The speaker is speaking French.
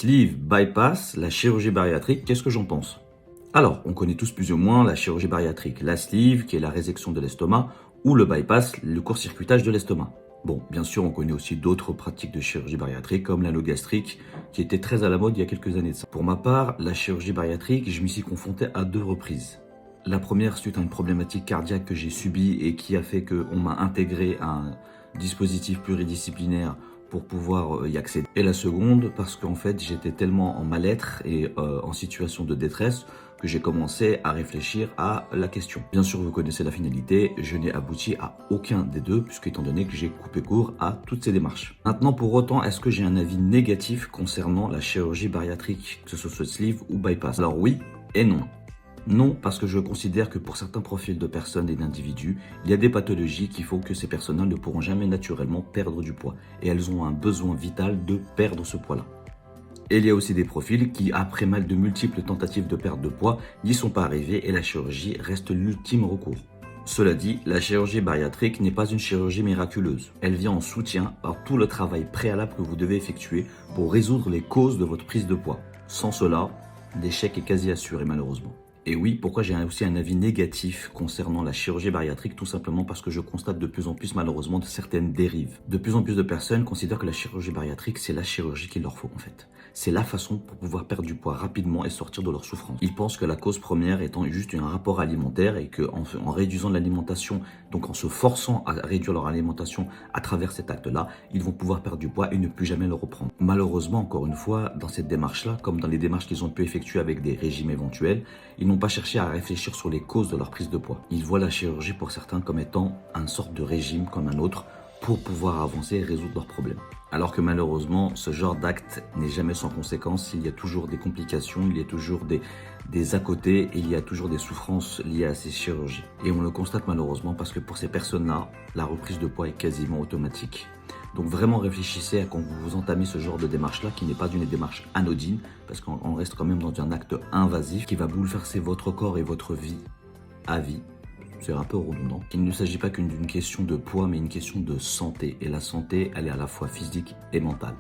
Sleeve bypass, la chirurgie bariatrique, qu'est-ce que j'en pense? Alors, on connaît tous plus ou moins la chirurgie bariatrique, la sleeve qui est la résection de l'estomac ou le bypass, le court-circuitage de l'estomac. Bon, bien sûr, on connaît aussi d'autres pratiques de chirurgie bariatrique comme l'anneau-gastrique qui était très à la mode il y a quelques années de ça. Pour ma part, la chirurgie bariatrique, je m'y suis confronté à 2 reprises. La première suite à une problématique cardiaque que j'ai subie et qui a fait qu'on m'a intégré à un dispositif pluridisciplinaire pour pouvoir y accéder. Et la seconde, parce qu'en fait, j'étais tellement en mal-être et en situation de détresse que j'ai commencé à réfléchir à la question. Bien sûr, vous connaissez la finalité, je n'ai abouti à aucun des deux, puisqu'étant donné que j'ai coupé court à toutes ces démarches. Maintenant, pour autant, est-ce que j'ai un avis négatif concernant la chirurgie bariatrique, que ce soit sleeve ou bypass? Alors oui et non. Non, parce que je considère que pour certains profils de personnes et d'individus, il y a des pathologies qui font que ces personnes-là ne pourront jamais naturellement perdre du poids. Et elles ont un besoin vital de perdre ce poids-là. Et il y a aussi des profils qui, après mal de multiples tentatives de perte de poids, n'y sont pas arrivés et la chirurgie reste l'ultime recours. Cela dit, la chirurgie bariatrique n'est pas une chirurgie miraculeuse. Elle vient en soutien à tout le travail préalable que vous devez effectuer pour résoudre les causes de votre prise de poids. Sans cela, l'échec est quasi assuré malheureusement. Et oui, pourquoi j'ai aussi un avis négatif concernant la chirurgie bariatrique? Tout simplement parce que je constate de plus en plus malheureusement de certaines dérives. De plus en plus de personnes considèrent que la chirurgie bariatrique, c'est la chirurgie qu'il leur faut en fait. C'est la façon pour pouvoir perdre du poids rapidement et sortir de leur souffrance. Ils pensent que la cause première étant juste un rapport alimentaire et qu'en réduisant l'alimentation, donc en se forçant à réduire leur alimentation à travers cet acte-là, ils vont pouvoir perdre du poids et ne plus jamais le reprendre. Malheureusement, encore une fois, dans cette démarche-là, comme dans les démarches qu'ils ont pu effectuer avec des régimes éventuels, ils n'ont pas cherché à réfléchir sur les causes de leur prise de poids. Ils voient la chirurgie pour certains comme étant une sorte de régime comme un autre pour pouvoir avancer et résoudre leurs problèmes. Alors que malheureusement, ce genre d'acte n'est jamais sans conséquence. Il y a toujours des complications, il y a toujours des à côté et il y a toujours des souffrances liées à ces chirurgies. Et on le constate malheureusement parce que pour ces personnes-là, la reprise de poids est quasiment automatique. Donc vraiment réfléchissez à quand vous entamez ce genre de démarche-là, qui n'est pas une démarche anodine, parce qu'on reste quand même dans un acte invasif qui va bouleverser votre corps et votre vie à vie. C'est un peu redondant. Il ne s'agit pas qu'une question de poids, mais une question de santé. Et la santé, elle est à la fois physique et mentale.